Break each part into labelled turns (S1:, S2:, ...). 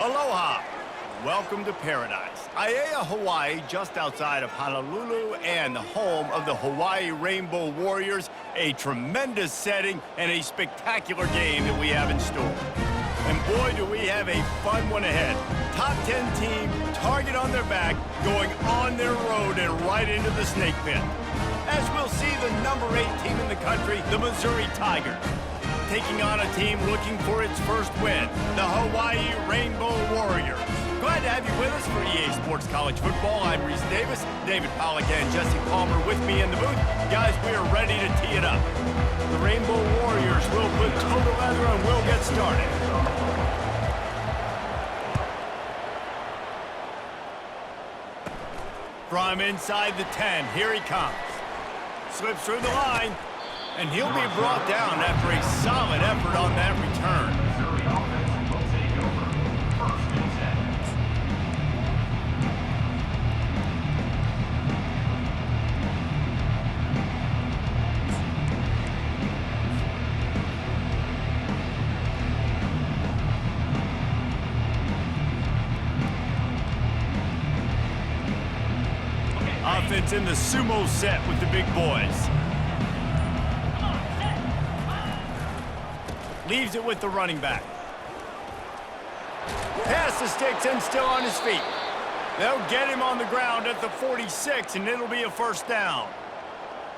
S1: Aloha! Welcome to paradise. Aiea, Hawaii, just outside of Honolulu and the home of the Hawaii Rainbow Warriors. A tremendous setting and a spectacular game that we have in store. And boy, do we have a fun one ahead. Top 10 team, target on their back, going on their road and right into the snake pit. As we'll see the number 8 team in the country, the Missouri Tigers, taking on a team looking for its first win, the Hawaii Rainbow Warriors. Glad to have you with us for EA Sports College Football. I'm Reese Davis, David Pollack and Jesse Palmer with me in the booth. Guys, we are ready to tee it up. The Rainbow Warriors will put toe to leather and we'll get started. From inside the 10, here he comes. Slips through the line. And he'll be brought down after a solid effort on that return. Offense in the sumo set with the big boys. Leaves it with the running back. Pass the sticks and still on his feet. They'll get him on the ground at the 46, and it'll be a first down.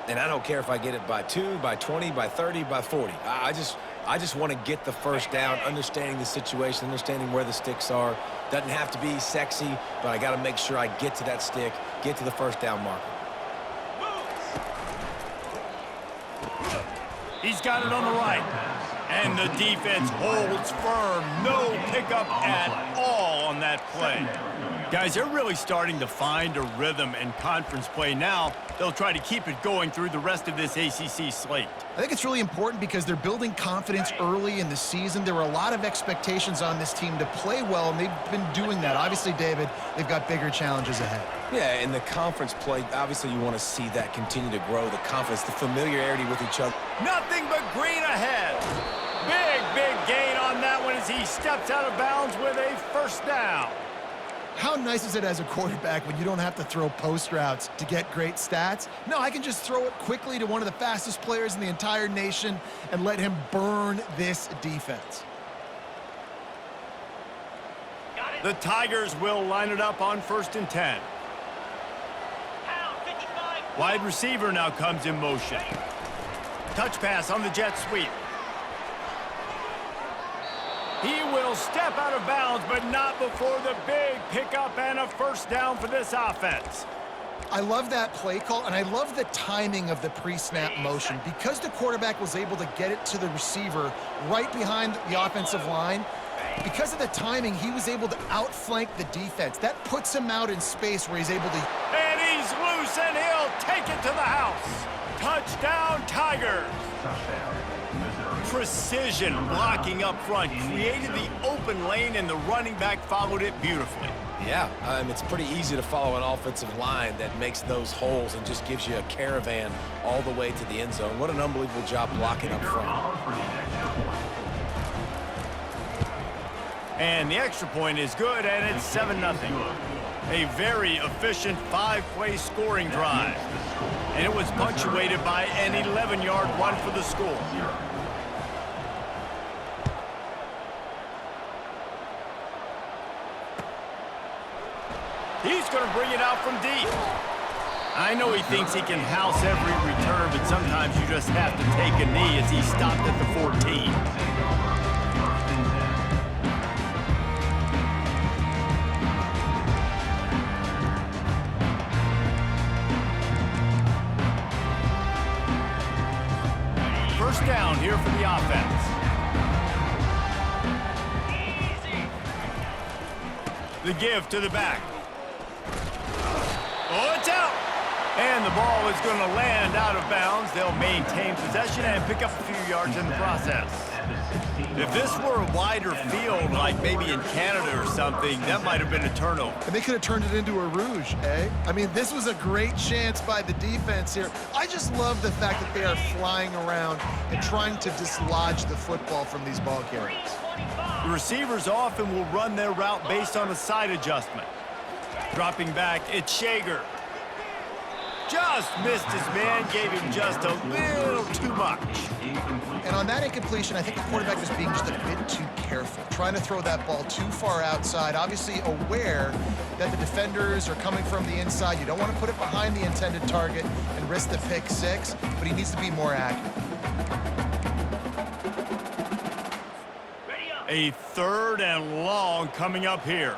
S2: And I don't care if I get it by 2, by 20, by 30, by 40. I just want to get the first down, understanding the situation, understanding where the sticks are. Doesn't have to be sexy, but I got to make sure I get to that stick, get to the first down marker.
S1: He's got it on the right. And the defense holds firm. No pickup at all on that play. Guys, they're really starting to find a rhythm in conference play now. They'll try to keep it going through the rest of this ACC slate.
S3: I think it's really important because they're building confidence early in the season. There were a lot of expectations on this team to play well, and they've been doing that. Obviously, David, they've got bigger challenges ahead.
S2: Yeah, in the conference play, obviously you want to see that continue to grow, the confidence, the familiarity with each other.
S1: Nothing but green ahead. Big gain on that one as he steps out of bounds with a first down.
S3: How nice is it as a quarterback when you don't have to throw post routes to get great stats? No, I can just throw it quickly to one of the fastest players in the entire nation and let him burn this defense.
S1: The Tigers will line it up on 1st and 10. Wide receiver now comes in motion. Touch pass on the jet sweep. He will step out of bounds, but not before the big pickup and a first down for this offense.
S3: I love that play call, and I love the timing of the pre-snap motion. Because the quarterback was able to get it to the receiver right behind the offensive line, because of the timing, he was able to outflank the defense. That puts him out in space where he's able to...
S1: And he's loose, and he'll take it to the house. Touchdown, Tigers. Precision blocking up front created the open lane, and the running back followed it beautifully.
S2: Yeah, it's pretty easy to follow an offensive line that makes those holes and just gives you a caravan all the way to the end zone. What an unbelievable job blocking up front.
S1: And the extra point is good, and it's 7-0. A very efficient 5-play scoring drive. And it was punctuated by an 11-yard run for the score. He's going to bring it out from deep. I know he thinks he can house every return, but sometimes you just have to take a knee as he stopped at the 14. First down here for the offense. The give to the back. Oh, it's out! And the ball is going to land out of bounds. They'll maintain possession and pick up a few yards in the process. If this were a wider field, like maybe in Canada or something, that might have been a turnover.
S3: And they could have turned it into a rouge, eh? I mean, this was a great chance by the defense here. I just love the fact that they are flying around and trying to dislodge the football from these ball carriers.
S1: The receivers often will run their route based on a side adjustment. Dropping back, it's Shager. Just missed his man, gave him just a little too much.
S3: And on that incompletion, I think the quarterback was being just a bit too careful, trying to throw that ball too far outside, obviously aware that the defenders are coming from the inside. You don't want to put it behind the intended target and risk the pick six, but he needs to be more accurate.
S1: A 3rd and long coming up here.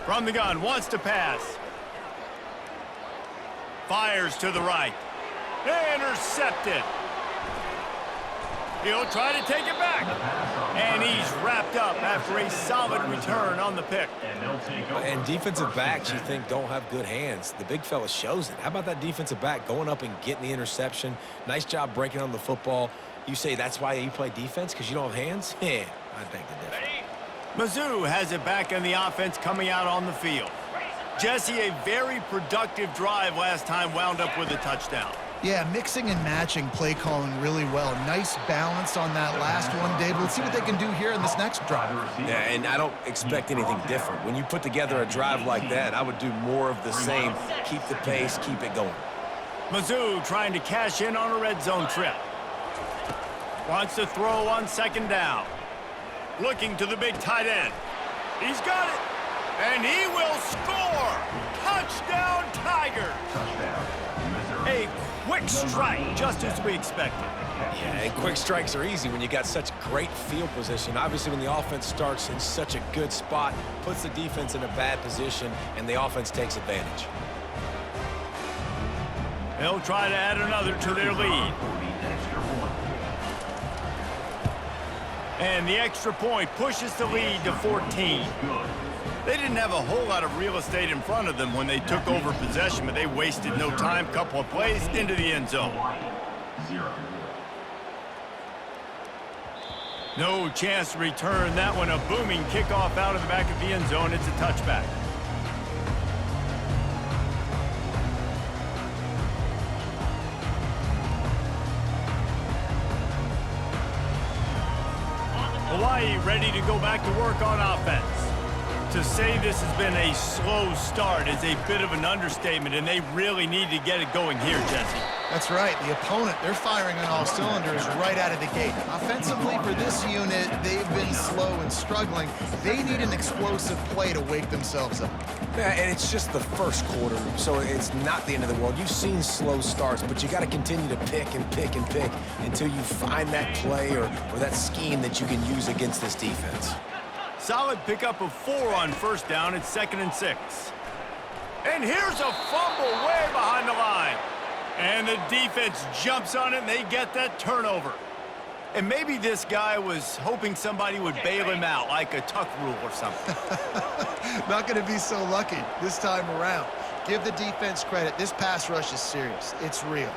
S1: From the gun, wants to pass. Fires to the right. Intercepted. He'll try to take it back. And he's wrapped up after a solid return on the pick.
S2: And defensive backs, you think, don't have good hands. The big fella shows it. How about that defensive back going up and getting the interception? Nice job breaking on the football. You say that's why you play defense, because you don't have hands? Yeah, I beg to differ.
S1: Mizzou has it back in the offense coming out on the field. Jesse, a very productive drive last time, wound up with a touchdown.
S3: Yeah, mixing and matching play calling really well. Nice balance on that last one, Dave. Let's see what they can do here in this next drive.
S2: Yeah, and I don't expect anything different. When you put together a drive like that, I would do more of the same. Keep the pace, keep it going.
S1: Mizzou trying to cash in on a red zone trip. Wants to throw on 2nd down. Looking to the big tight end. He's got it. And he will score. Touchdown, Tigers. A quick strike, just as we expected.
S2: Yeah, and quick strikes are easy when you got such great field position. Obviously, when the offense starts in such a good spot, puts the defense in a bad position, and the offense takes advantage.
S1: They'll try to add another to their lead. And the extra point pushes the lead to 14. They didn't have a whole lot of real estate in front of them when they took over possession, but they wasted no time. Couple of plays into the end zone. No chance to return that one. A booming kickoff out of the back of the end zone. It's a touchback. Hawaii ready to go back to work on offense. To say this has been a slow start is a bit of an understatement, and they really need to get it going here, Jesse.
S3: That's right. The opponent, they're firing on all cylinders right out of the gate. Offensively, for this unit, they've been slow and struggling. They need an explosive play to wake themselves up.
S2: Yeah, and it's just the first quarter, so it's not the end of the world. You've seen slow starts, but you got to continue to pick and pick and pick until you find that play or that scheme that you can use against this defense.
S1: Solid pickup of 4 on 1st down. It's 2nd and 6. And here's a fumble way behind the line. And the defense jumps on it, and they get that turnover. And maybe this guy was hoping somebody would bail him out, like a tuck rule or something.
S3: Not going to be so lucky this time around. Give the defense credit. This pass rush is serious. It's real.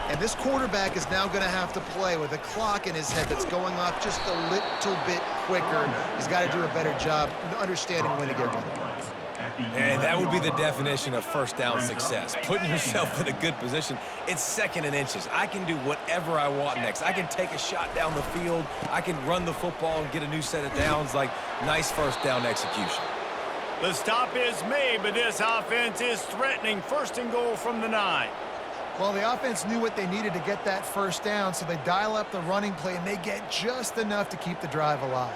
S3: And this quarterback is now going to have to play with a clock in his head that's going off just a little bit quicker. He's got to do a better job understanding when to get rid of it.
S2: And that would be the definition of 1st down success. Putting yourself in a good position. It's 2nd and inches. I can do whatever I want next. I can take a shot down the field. I can run the football and get a new set of downs. Like, nice 1st down execution.
S1: The stop is made, but this offense is threatening 1st and goal from the 9.
S3: Well, the offense knew what they needed to get that 1st down, so they dial up the running play, and they get just enough to keep the drive alive.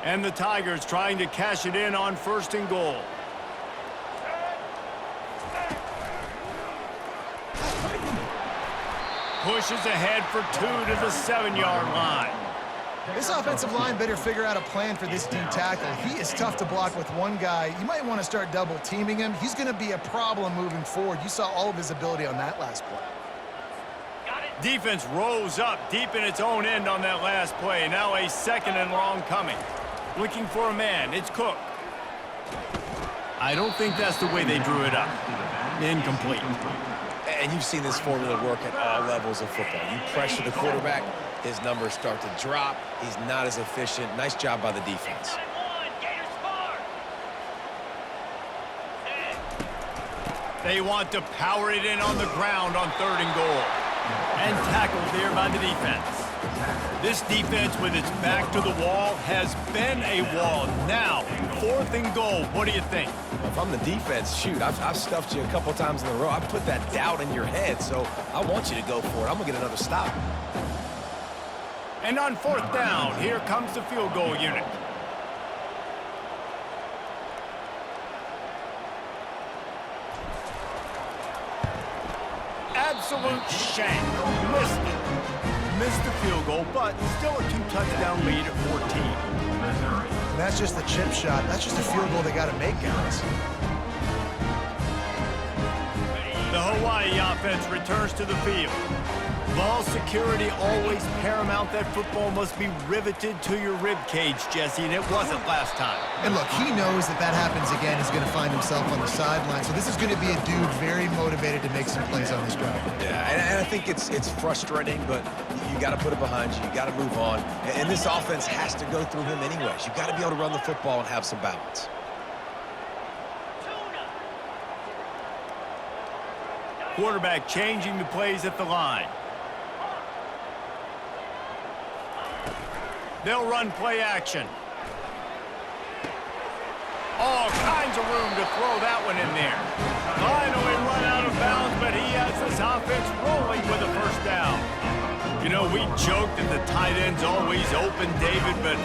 S1: And the Tigers trying to cash it in on 1st and goal. pushes ahead for 2 to the 7-yard line.
S3: This offensive line better figure out a plan for this D tackle. He is tough to block with one guy. You might want to start double teaming him. He's going to be a problem moving forward. You saw all of his ability on that last play.
S1: Defense rose up deep in its own end on that last play. Now a 2nd and long coming. Looking for a man. It's Cook. I don't think that's the way they drew it up. Incomplete.
S2: And you've seen this formula work at all levels of football. You pressure the quarterback, his numbers start to drop. He's not as efficient. Nice job by the defense.
S1: They want to power it in on the ground on 3rd and goal. And tackled there by the defense. This defense, with its back to the wall, has been a wall. Now, 4th and goal. What do you think?
S2: If I'm the defense, shoot, I've stuffed you a couple times in a row. I've put that doubt in your head, so I want you to go for it. I'm going to get another stop.
S1: And on 4th down, here comes the field goal unit. Absolute shank. Missed it. Missed the field goal, but still a 2-touchdown lead at 14.
S3: And that's just the chip shot. That's just a field goal they got to make, guys.
S1: The Hawaii offense returns to the field. Ball security always paramount. That football must be riveted to your rib cage, Jesse, and it wasn't last time.
S3: And look, he knows that that happens again. He's going to find himself on the sideline. So this is going to be a dude very motivated to make some plays on this drive.
S2: Yeah, and I think it's frustrating, but you got to put it behind you. You got to move on. And this offense has to go through him anyways. You got to be able to run the football and have some balance.
S1: Quarterback changing the plays at the line. They'll run play action. All kinds of room to throw that one in there. Finally run out of bounds, but he has this offense rolling with a 1st down. You know, we joked that the tight end's always open, David, but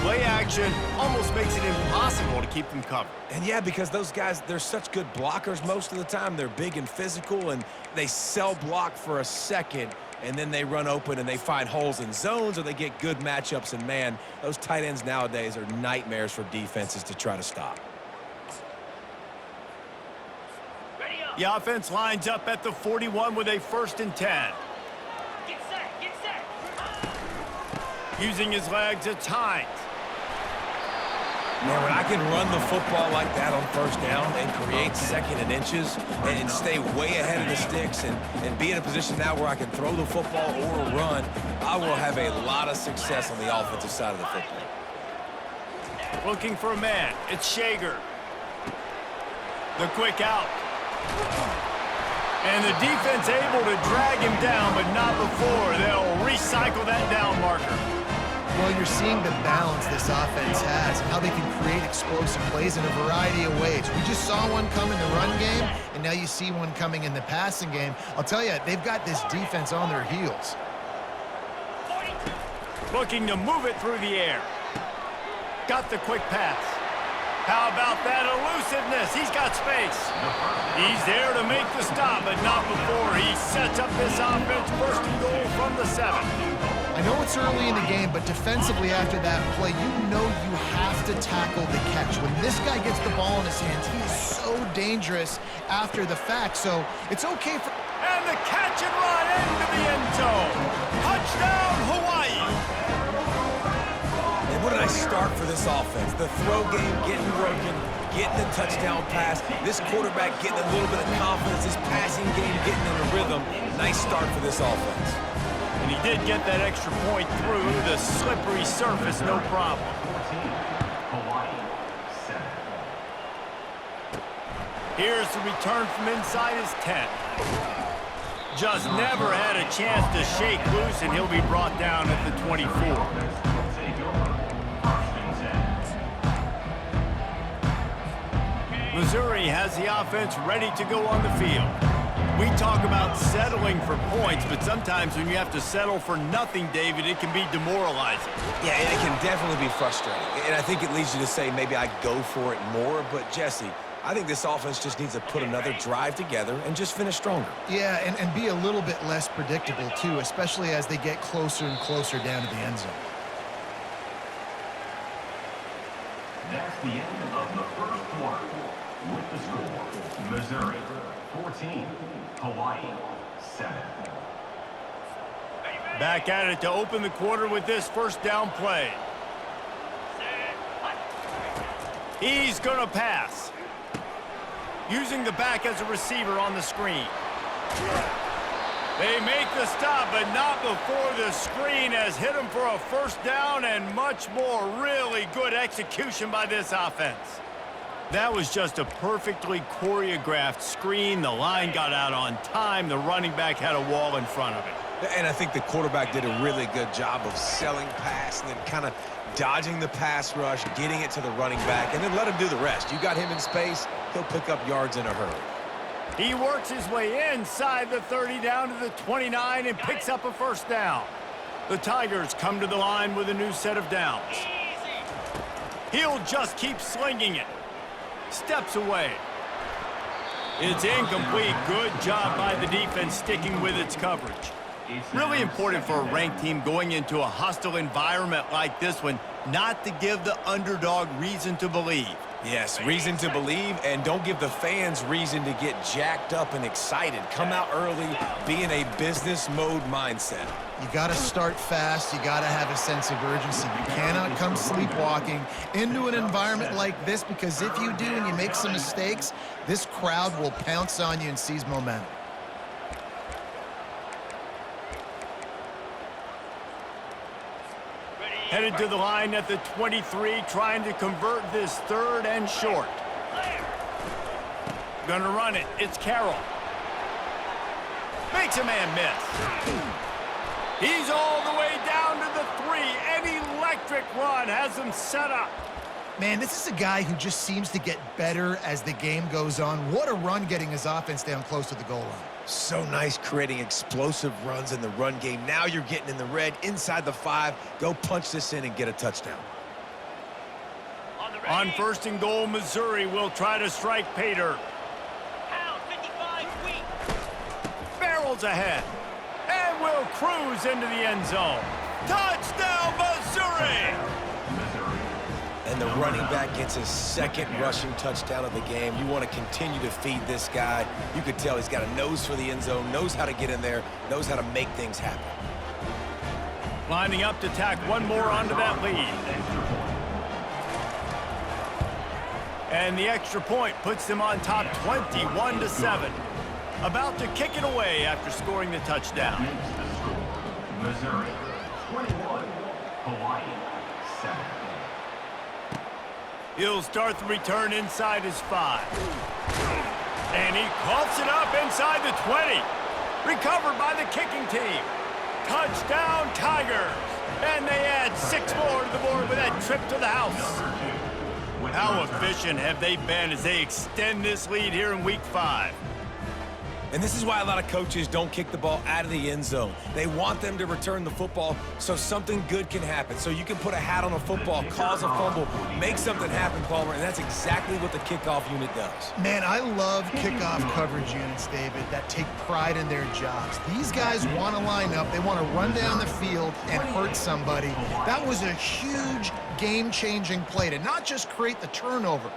S1: play action almost makes it impossible to keep them covered.
S2: And yeah, because those guys, they're such good blockers most of the time. They're big and physical, and they sell block for a second, and then they run open and they find holes in zones, or they get good matchups. And man, those tight ends nowadays are nightmares for defenses to try to stop.
S1: The offense lines up at the 41 with a 1st and 10.
S4: Get set.
S1: Using his legs, it's Hines.
S2: Man, when I can run the football like that on 1st down and create 2nd and inches and stay way ahead of the sticks and be in a position now where I can throw the football or run, I will have a lot of success on the offensive side of the football.
S1: Looking for a man. It's Shager. The quick out. And the defense able to drag him down, but not before. They'll recycle that down marker.
S3: Well, you're seeing the balance this offense has and how they can create explosive plays in a variety of ways. We just saw one come in the run game, and now you see one coming in the passing game. I'll tell you, they've got this defense on their heels.
S1: Looking to move it through the air. Got the quick pass. How about that elusiveness? He's got space. He's there to make the stop, but not before. He sets up this offense 1st and goal from the 7.
S3: I know it's early in the game, but defensively after that play, you know you have to tackle the catch. When this guy gets the ball in his hands, he is so dangerous after the fact, so it's okay for...
S1: And the catch and run into the end zone. Touchdown, Hawaii.
S2: And what a nice start for this offense. The throw game getting working, getting the touchdown pass. This quarterback getting a little bit of confidence. This passing game getting in a rhythm. Nice start for this offense.
S1: And he did get that extra point through the slippery surface, no problem. Here's the return from inside his 10. Just never had a chance to shake loose, and he'll be brought down at the 24. Missouri has the offense ready to go on the field. We talk about settling for points, but sometimes when you have to settle for nothing, David, it can be demoralizing.
S2: Yeah, and it can definitely be frustrating. And I think it leads you to say maybe I go for it more. But, Jesse, I think this offense just needs to put another drive together and just finish stronger.
S3: Yeah, and be a little bit less predictable, too, especially as they get closer and closer down to the end zone.
S5: That's the end of the first quarter. With the score, Missouri 14, Hawaii 7.
S1: Back at it to open the quarter with this first down play. He's going to pass. Using the back as a receiver on the screen. They make the stop, but not before the screen has hit him for a first down and much more. Really good execution by this offense. That was just a perfectly choreographed screen. The line got out on time. The running back had a wall in front of it.
S2: And I think the quarterback did a really good job of selling pass and then kind of dodging the pass rush, getting it to the running back, and then let him do the rest. You got him in space, he'll pick up yards in a hurry.
S1: He works his way inside the 30 down to the 29 and picks up a first down. The Tigers come to the line with a new set of downs. He'll just keep slinging it. Steps away. It's incomplete. Good job by the defense sticking with its coverage. Really important for a ranked team going into a hostile environment like this one not to give the underdog reason to believe.
S2: Yes, reason to believe, and don't give the fans reason to get jacked up and excited. Come out early, be in a business mode mindset.
S3: You got to start fast. You got to have a sense of urgency. You cannot come sleepwalking into an environment like this, because if you do and you make some mistakes, this crowd will pounce on you and seize momentum.
S1: Headed to the line at the 23, trying to convert this third and short. Gonna run it. It's Carroll. Makes a man miss. He's all the way down to the 3. An electric run has him set up.
S3: Man, this is a guy who just seems to get better as the game goes on. What a run getting his offense down close to the goal line.
S2: So nice creating explosive runs in the run game. Now you're getting in the red, inside the 5. Go punch this in and get a touchdown.
S1: On first and goal, Missouri will try to strike Pater.
S4: Pound 55 weak.
S1: Barrels ahead. And will cruise into the end zone. Touchdown, Missouri!
S2: And the running back gets his second rushing touchdown of the game. You want to continue to feed this guy. You could tell he's got a nose for the end zone, knows how to get in there, knows how to make things happen.
S1: Lining up to tack one more onto that lead. And the extra point puts them on top 21-7. About to kick it away after scoring the touchdown.
S5: Missouri 21, Hawaii 7.
S1: He'll start the return inside his 5. And he coughs it up inside the 20. Recovered by the kicking team. Touchdown, Tigers. And they add 6 more to the board with that trip to the house. How efficient have they been as they extend this lead here in Week 5?
S2: And this is why a lot of coaches don't kick the ball out of the end zone. They want them to return the football so something good can happen. So you can put a hat on a football, cause a fumble, make something happen, Palmer, and that's exactly what the kickoff unit does.
S3: Man, I love kickoff coverage units, David, that take pride in their jobs. These guys want to line up. They want to run down the field and hurt somebody. That was a huge game-changing play to not just create the turnover,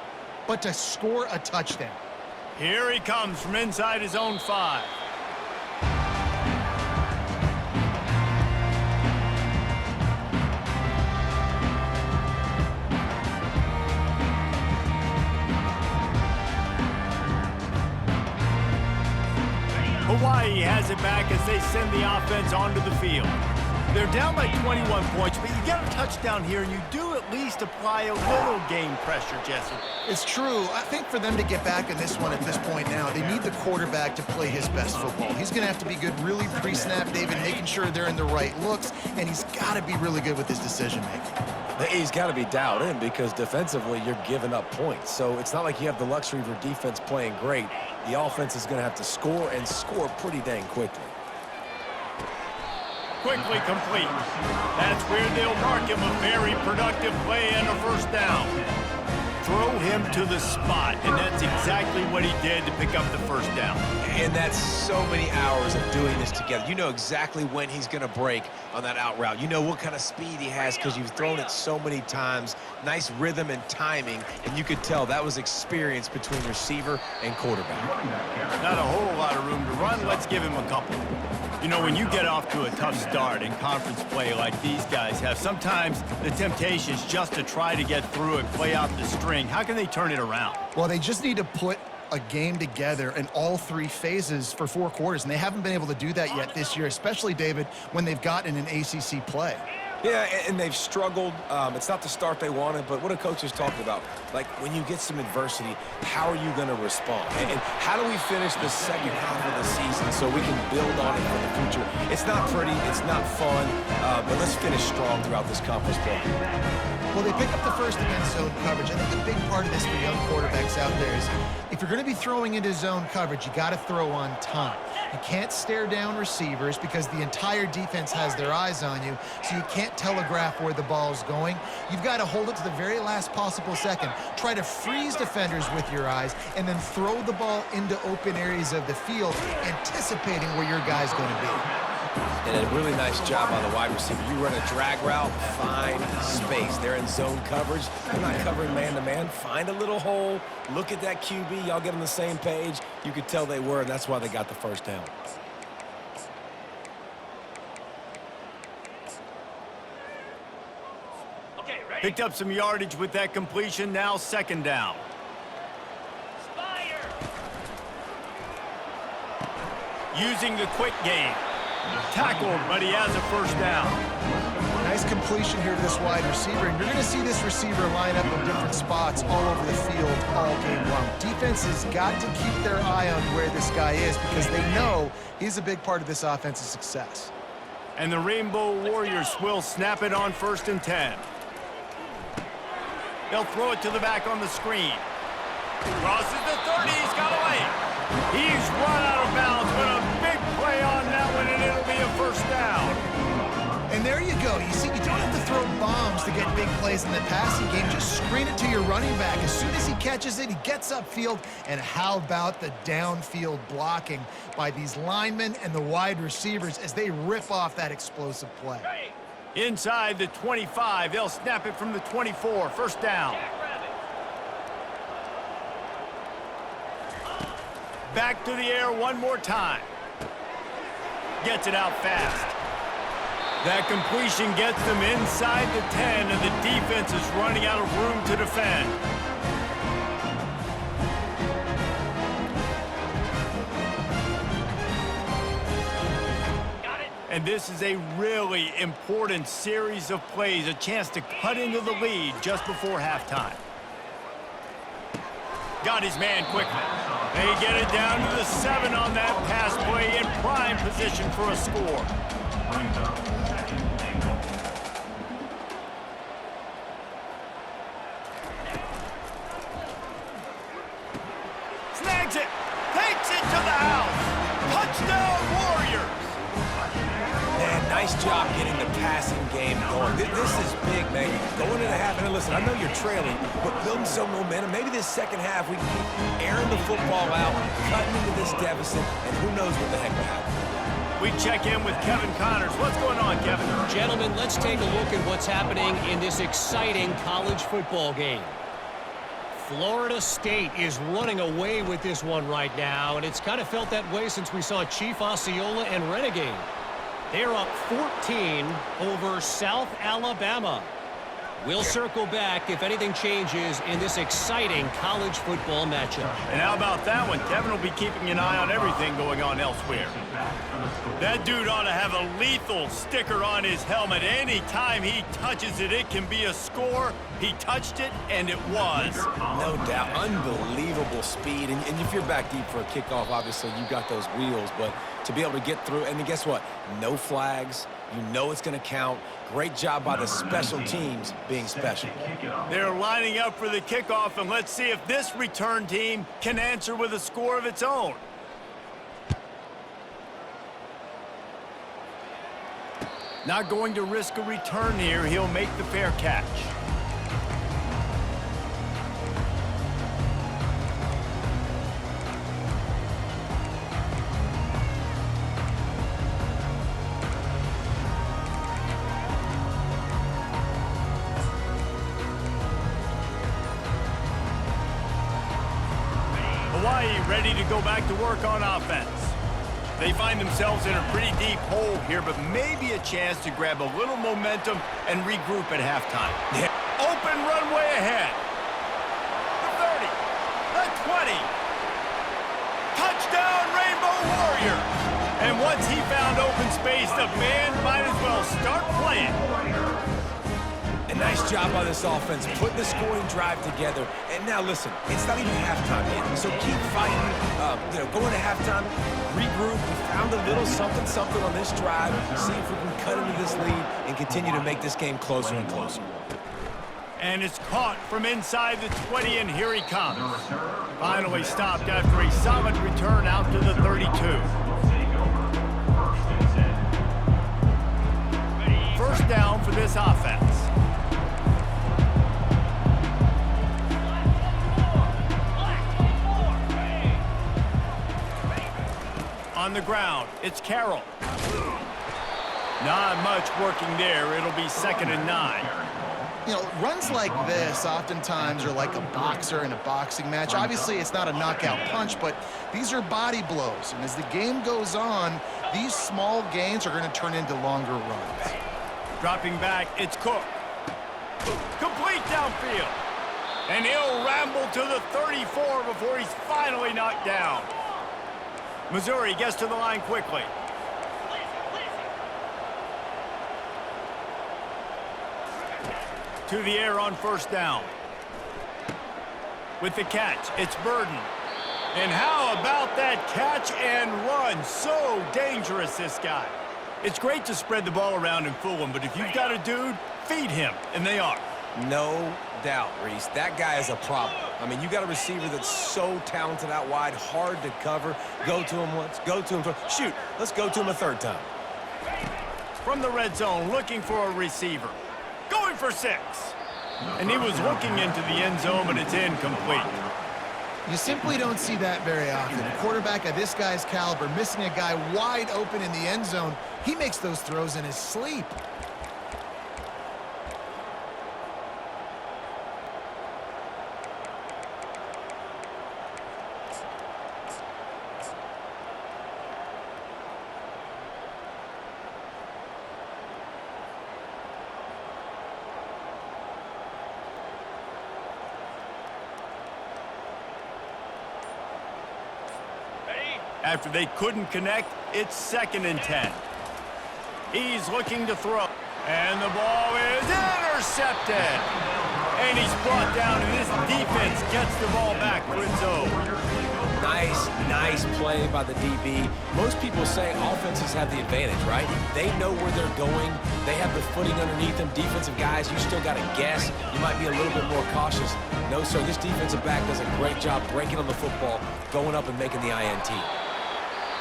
S3: but to score a touchdown.
S1: Here he comes from inside his own 5. Hawaii has it back as they send the offense onto the field. They're down by 21 points, but you get a touchdown here, and you do at least apply a little game pressure, Jesse.
S3: It's true. I think for them to get back in this one at this point now, they need the quarterback to play his best football. He's going to have to be good really pre-snap, David, making sure they're in the right looks, and he's got to be really good with his decision-making.
S2: He's got to be dialed in because defensively you're giving up points. So it's not like you have the luxury of your defense playing great. The offense is going to have to score and score pretty dang quickly.
S1: Quickly complete. That's where they'll mark him a very productive play and a first down. throw him to the spot, and that's exactly what he did to pick up the first down.
S2: And that's so many hours of doing this together. You know exactly when he's going to break on that out route. You know what kind of speed he has because you've thrown it so many times. Nice rhythm and timing, and you could tell that was experience between receiver and quarterback.
S1: Not a whole lot of room to run. Let's give him a couple. You know, when you get off to a tough start in conference play like these guys have, sometimes the temptation is just to try to get through it, play out the string. How can they turn it around?
S3: Well, they just need to put a game together in all three phases for 4 quarters, and they haven't been able to do that yet this year, especially, David, when they've gotten an ACC play.
S2: Yeah, and they've struggled. It's not the start they wanted, but what a coach is talking about. Like, when you get some adversity, how are you going to respond? And how do we finish the second half of the season so we can build on it for the future? It's not pretty, it's not fun, but let's finish strong throughout this conference play.
S3: Well, they pick up the first against zone coverage. I think a big part of this for young quarterbacks out there is if you're going to be throwing into zone coverage, you got to throw on time. You can't stare down receivers because the entire defense has their eyes on you, so you can't telegraph where the ball's going. You've got to hold it to the very last possible second. Try to freeze defenders with your eyes and then throw the ball into open areas of the field, anticipating where your guy's going to be.
S2: And a really nice job on the wide receiver. You run a drag route, find space. They're in zone coverage. They're not covering man-to-man. Find a little hole. Look at that QB. Y'all get on the same page. You could tell they were, and that's why they got the first down.
S4: Okay, ready.
S1: Picked up some yardage with that completion. Now second down.
S4: Fire.
S1: Using the quick game. Tackled, but he has a first down.
S3: Nice completion here to this wide receiver, and you're going to see this receiver line up in different spots all over the field all game long. Defense has got to keep their eye on where this guy is because they know he's a big part of this offense's success.
S1: And the Rainbow Warriors will snap it on 1st and 10. They'll throw it to the back on the screen. Crosses the 30, he's got away. He's run out of bounds, but a big play on that one, and it'll be a first down.
S3: And there you go. You see, you don't have to throw bombs to get big plays in the passing game. Just screen it to your running back. As soon as he catches it, he gets upfield. And how about the downfield blocking by these linemen and the wide receivers as they rip off that explosive play?
S1: Inside the 25, they'll snap it from the 24. First down. Back to the air one more time. Gets it out fast. That completion gets them inside the 10, and the defense is running out of room to defend.
S4: Got it.
S1: And this is a really important series of plays, a chance to cut into the lead just before halftime. Got his man quickly. They get it down to the 7 on that pass play in prime position for a score.
S5: Brings up second and goal.
S1: Snags it. Takes it to the house. Touchdown Warriors.
S2: Man, nice job getting the passing game going. This is big, man. Going into half, and listen, I know you're trailing, but building some momentum. Maybe this second half we can keep airing the football out, cutting into this deficit, and who knows what the heck will happen.
S1: We check in with Kevin Connors. What's going on, Kevin?
S6: Gentlemen, let's take a look at what's happening in this exciting college football game. Florida State is running away with this one right now, and it's kind of felt that way since we saw Chief Osceola and Renegade. They're up 14 over South Alabama. We'll circle back if anything changes in this exciting college football matchup.
S1: And how about that one? Kevin will be keeping an eye on everything going on elsewhere. That dude ought to have a lethal sticker on his helmet. Anytime he touches it, it can be a score. He touched it, and it was.
S2: No doubt. Unbelievable speed. And if you're back deep for a kickoff, obviously you got those wheels. But to be able to get through, and then guess what? No flags. You know it's going to count. Great job by the special teams being special.
S1: They're lining up for the kickoff, and let's see if this return team can answer with a score of its own. Not going to risk a return here. He'll make the fair catch. Hawaii ready to go back to work on offense. They find themselves in a pretty deep hole here, but maybe a chance to grab a little momentum and regroup at halftime.
S2: Yeah.
S1: Open runway ahead. The 30, the 20. Touchdown, Rainbow Warriors! And once he found open space, the band might as well start playing.
S2: A nice job by this offense, putting the scoring drive together. And now listen, it's not even halftime yet, so keep fighting. Going to halftime, regroup. We found a little something on this drive. See if we can cut into this lead and continue to make this game closer and closer.
S1: And it's caught from inside the 20, and here he comes. Finally stopped after a solid return out to the 32. First down for this offense. On the ground, it's Carroll. Not much working there. It'll be 2nd and 9.
S3: You know, runs like this oftentimes are like a boxer in a boxing match. Obviously, it's not a knockout punch, but these are body blows. And as the game goes on, these small gains are going to turn into longer runs.
S1: Dropping back, it's Cook. Complete downfield. And he'll ramble to the 34 before he's finally knocked down. Missouri gets to the line quickly. To the air on first down. With the catch, it's Burden. And how about that catch and run? So dangerous, this guy. It's great to spread the ball around and fool him, but if you've got a dude, feed him, and they are.
S2: No doubt, Reese. That guy is a problem. I mean, you got a receiver that's so talented out wide, hard to cover. Go to him once, go to him twice. Shoot, let's go to him a third time.
S1: From the red zone, looking for a receiver. Going for 6. And he was looking into the end zone, but it's incomplete.
S3: You simply don't see that very often. A quarterback of this guy's caliber missing a guy wide open in the end zone. He makes those throws in his sleep.
S1: After they couldn't connect, it's 2nd and 10. He's looking to throw. And the ball is intercepted. And he's brought down, and this defense gets the ball back for its own.
S2: Nice play by the DB. Most people say offenses have the advantage, right? They know where they're going. They have the footing underneath them. Defensive guys, you still got to guess. You might be a little bit more cautious. No, sir, this defensive back does a great job breaking on the football, going up and making the INT.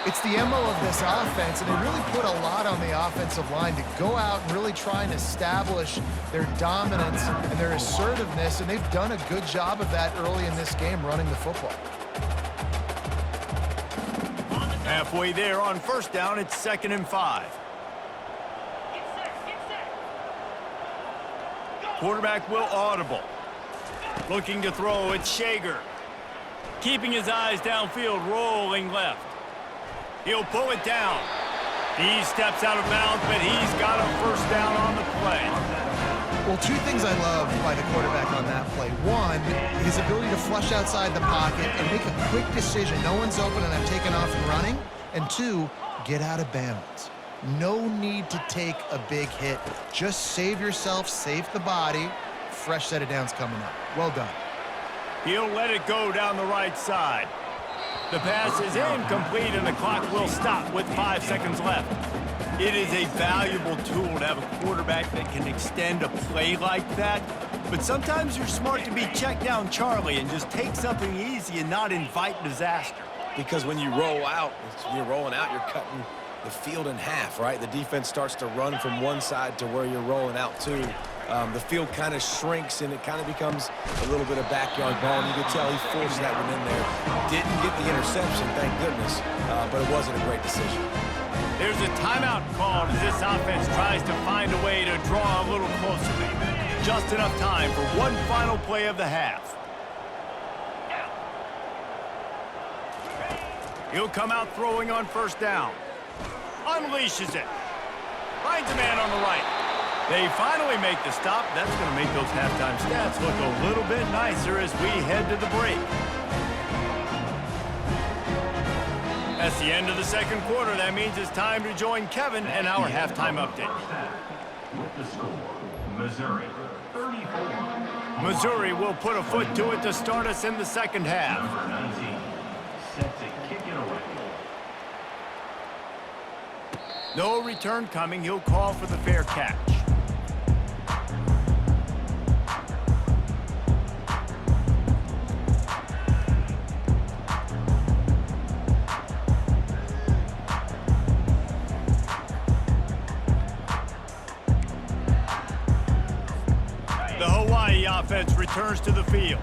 S3: It's the MO of this offense, and they really put a lot on the offensive line to go out and really try and establish their dominance and their assertiveness, and they've done a good job of that early in this game running the football.
S1: Halfway there on first down, it's 2nd and 5. Quarterback will audible. Looking to throw, it's Shager. Keeping his eyes downfield, rolling left. He'll pull it down. He steps out of bounds, but he's got a first down on the play.
S3: Well, 2 things I love by the quarterback on that play. 1, his ability to flush outside the pocket and make a quick decision. No one's open and I'm taking off and running. And 2, get out of bounds. No need to take a big hit. Just save yourself, save the body. Fresh set of downs coming up. Well done.
S1: He'll let it go down the right side. The pass is incomplete, and the clock will stop with 5 seconds left. It is a valuable tool to have a quarterback that can extend a play like that. But sometimes you're smart to be check down Charlie and just take something easy and not invite disaster.
S2: Because when you roll out, you're rolling out, you're cutting the field in half, right? The defense starts to run from one side to where you're rolling out to. The field kind of shrinks, and it kind of becomes a little bit of backyard ball. And you can tell he forced that one in there. Didn't get the interception, thank goodness, but it wasn't a great decision.
S1: There's a timeout called as this offense tries to find a way to draw a little closer. Just enough time for one final play of the half. He'll come out throwing on first down. Unleashes it. Finds a man on the right. They finally make the stop. That's going to make those halftime stats look a little bit nicer as we head to the break. That's the end of the second quarter. That means it's time to join Kevin and our halftime update.
S5: With the score, Missouri 34.
S1: Missouri will put a foot to it to start us in the second half.
S5: Number 19, set to kick it away.
S1: No return coming. He'll call for the fair catch. The Hawaii offense returns to the field.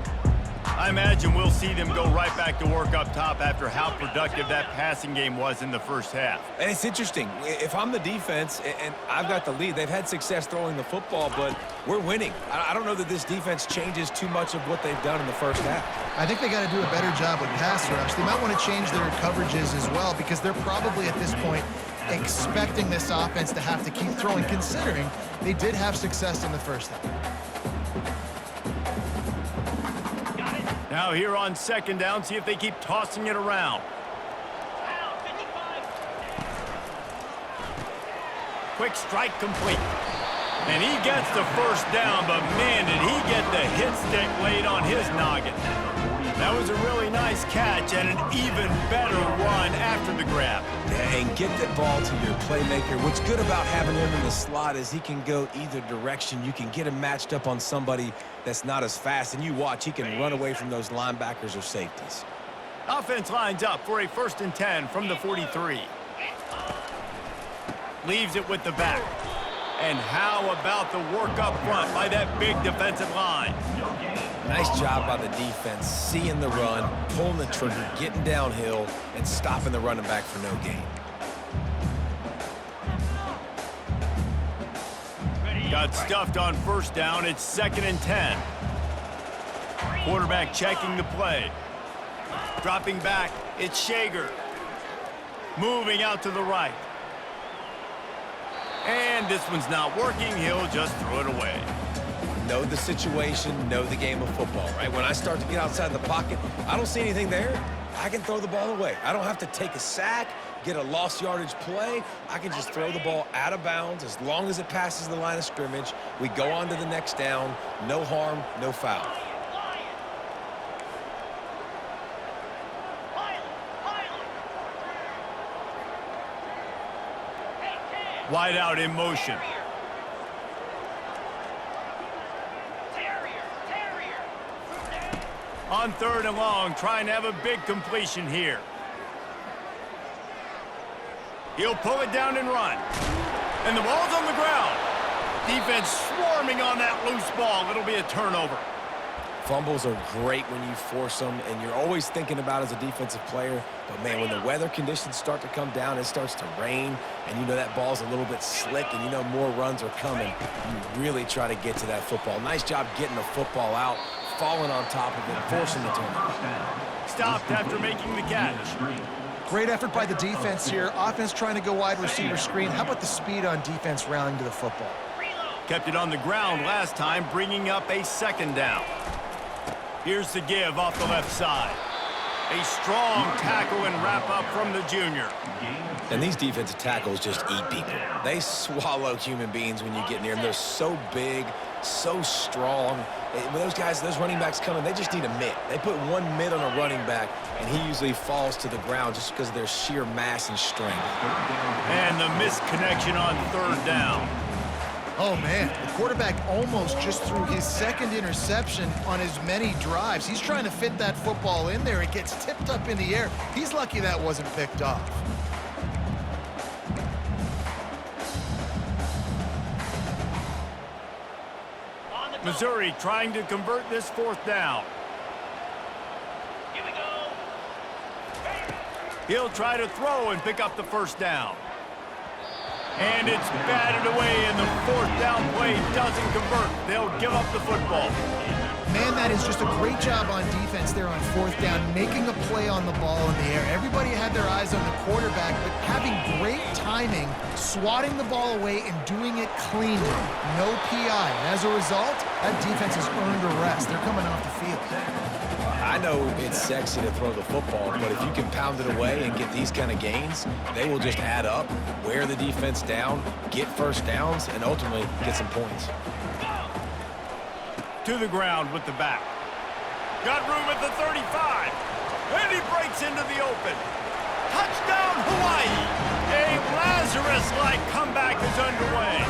S1: I imagine we'll see them go right back to work up top after how productive that passing game was in the first half.
S2: And it's interesting. If I'm the defense and I've got the lead, they've had success throwing the football, but we're winning. I don't know that this defense changes too much of what they've done in the first half.
S3: I think they got to do a better job with pass rush. They might want to change their coverages as well because they're probably at this point expecting this offense to have to keep throwing, considering they did have success in the first half.
S1: Now here on second down, see if they keep tossing it around. Quick strike complete. And he gets the first down, but man, did he get the hit stick laid on his noggin. That was a really nice catch and an even better run after the grab.
S2: And get that ball to your playmaker. What's good about having him in the slot is he can go either direction. You can get him matched up on somebody that's not as fast, and you watch, he can run away from those linebackers or safeties.
S1: Offense lines up for a 1st and 10 from the 43. Leaves it with the back. And how about the work up front by that big defensive line?
S2: Nice job by the defense, seeing the run, pulling the trigger, getting downhill, and stopping the running back for no gain.
S1: Got stuffed on first down. It's 2nd and 10. Quarterback checking the play. Dropping back, it's Shager. Moving out to the right. And this one's not working. He'll just throw it away.
S2: Know the situation, know the game of football, right? When I start to get outside the pocket, I don't see anything there. I can throw the ball away. I don't have to take a sack, get a lost yardage play. I can just throw the ball out of bounds as long as it passes the line of scrimmage. We go on to the next down. No harm, no foul.
S1: Wide out in motion. On 3rd and long, trying to have a big completion here. He'll pull it down and run. And the ball's on the ground. Defense swarming on that loose ball. It'll be a turnover.
S2: Fumbles are great when you force them, and you're always thinking about as a defensive player. But, man, when the weather conditions start to come down, it starts to rain, and you know that ball's a little bit slick, and you know more runs are coming. You really try to get to that football. Nice job getting the football out, falling on top of it, forcing the turnover.
S1: Stopped after making the catch.
S3: Great effort by the defense here. Offense trying to go wide receiver screen. How about the speed on defense rallying to the football?
S1: Kept it on the ground last time, bringing up a 2nd down. Here's the give off the left side. A strong tackle and wrap up from the junior.
S2: And these defensive tackles just eat people. They swallow human beings when you get near them. They're so big, so strong. When those guys, those running backs come in, they just need a mitt. They put one mitt on a running back, and he usually falls to the ground just because of their sheer mass and strength.
S1: And the misconnection on 3rd down.
S3: Oh, man, the quarterback almost just threw his 2nd interception on as many drives. He's trying to fit that football in there. It gets tipped up in the air. He's lucky that wasn't picked off.
S1: Missouri trying to convert this 4th down.
S4: Here we go.
S1: He'll try to throw and pick up the 1st down. And it's batted away, and the 4th down play doesn't convert. They'll give up the football.
S3: Man, that is just a great job on defense there on fourth down, making a play on the ball in the air. Everybody had their eyes on the quarterback, but having great timing, swatting the ball away and doing it cleanly. No PI. And as a result, that defense has earned a rest. They're coming off the field.
S2: I know it's sexy to throw the football, but if you can pound it away and get these kind of gains, they will just add up, wear the defense down, get first downs, and ultimately get some points.
S1: To the ground with the back. Got room at the 35. And he breaks into the open. Touchdown, Hawaii. A Lazarus-like comeback is underway.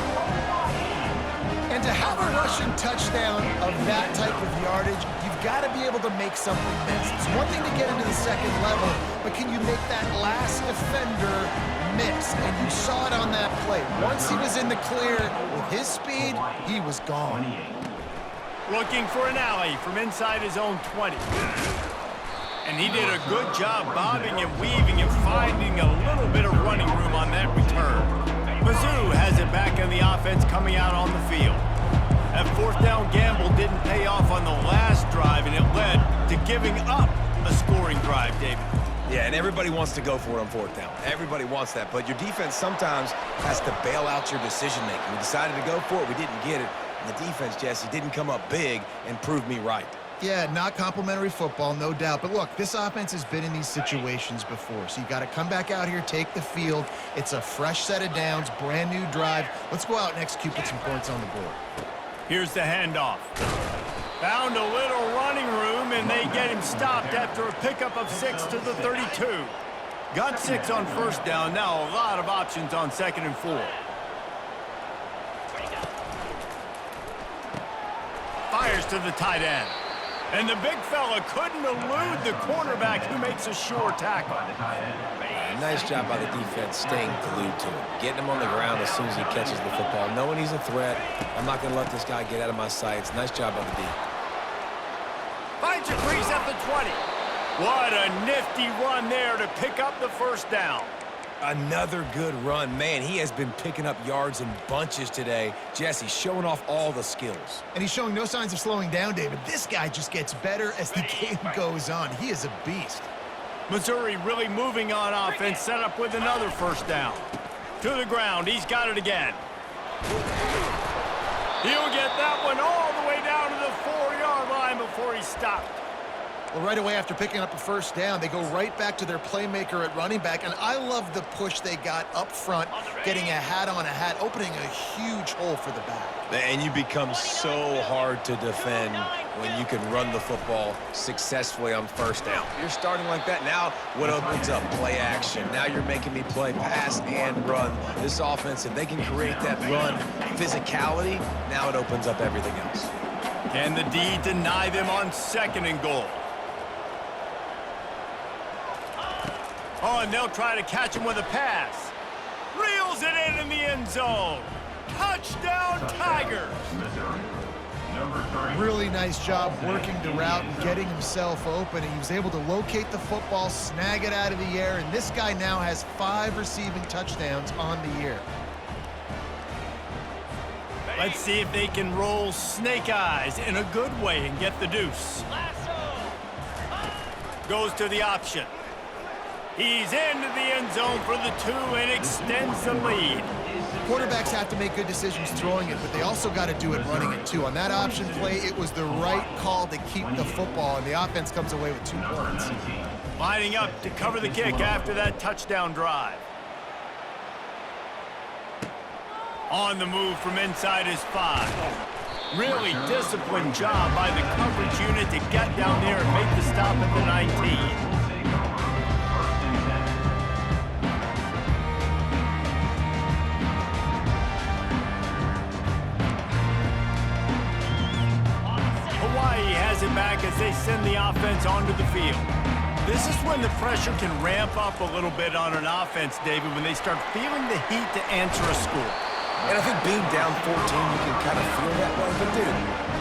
S3: And to have a rushing touchdown of that type of yardage, you've got to be able to make something miss. It's one thing to get into the second level, but can you make that last defender miss? And you saw it on that play. Once he was in the clear with his speed, he was gone.
S1: Looking for an alley from inside his own 20. And he did a good job bobbing and weaving and finding a little bit of running room on that return. Mizzou has it back in the offense coming out on the field. That fourth down gamble didn't pay off on the last drive, and it led to giving up a scoring drive, David.
S2: Yeah, and everybody wants to go for it on fourth down. Everybody wants that, but your defense sometimes has to bail out your decision-making. We decided to go for it, we didn't get it. And the defense, Jesse, didn't come up big and prove me right.
S3: Yeah, not complimentary football, no doubt. But look, this offense has been in these situations before. So you got to come back out here, take the field. It's a fresh set of downs, brand new drive. Let's go out and execute, put some points on the board.
S1: Here's the handoff. Found a little running room, and they get him stopped after a pickup of 6 to the 32. Got 6 on first down. Now a lot of options on 2nd and 4. Fires to the tight end. And the big fella couldn't elude the cornerback who makes a sure tackle.
S2: Nice job by the defense staying glued to him. Getting him on the ground as soon as he catches the football. Knowing he's a threat, I'm not going to let this guy get out of my sights. Nice job by the D.
S1: Finds a crease at the 20. What a nifty run there to pick up the first down.
S2: Another good run. Man, he has been picking up yards in bunches today. Jesse showing off all the skills.
S3: And he's showing no signs of slowing down, David. This guy just gets better as the game goes on. He is a beast.
S1: Missouri really moving on offense, set up with another first down. To the ground, he's got it again. He'll get that one all the way down to the 4-yard line before he stopped.
S3: Well, right away after picking up a first down, they go right back to their playmaker at running back. And I love the push they got up front, getting a hat on a hat, opening a huge hole for the back.
S2: And you become so hard to defend when you can run the football successfully on first down. You're starting like that. Now what opens up? Play action. Now you're making me play pass and run. This offense, if they can create that run physicality, now it opens up everything else.
S1: Can the D deny them on 2nd and goal? Oh, and they'll try to catch him with a pass. Reels it in the end zone. Touchdown, Tigers.
S3: Really nice job working the route and getting himself open. He was able to locate the football, snag it out of the air, and this guy now has 5 receiving touchdowns on the year.
S1: Let's see if they can roll snake eyes in a good way and get the deuce. Goes to the option. He's into the end zone for the 2 and extends the lead.
S3: Quarterbacks have to make good decisions throwing it, but they also got to do it running it too. On that option play, it was the right call to keep the football, and the offense comes away with 2 points.
S1: Lining up to cover the kick after that touchdown drive. On the move from inside his 5. Really disciplined job by the coverage unit to get down there and make the stop at the 19. Hawaii has it back as they send the offense onto the field. This is when the pressure can ramp up a little bit on an offense, David, when they start feeling the heat to answer a score.
S2: And I think being down 14, you can kind of feel that way. But, dude,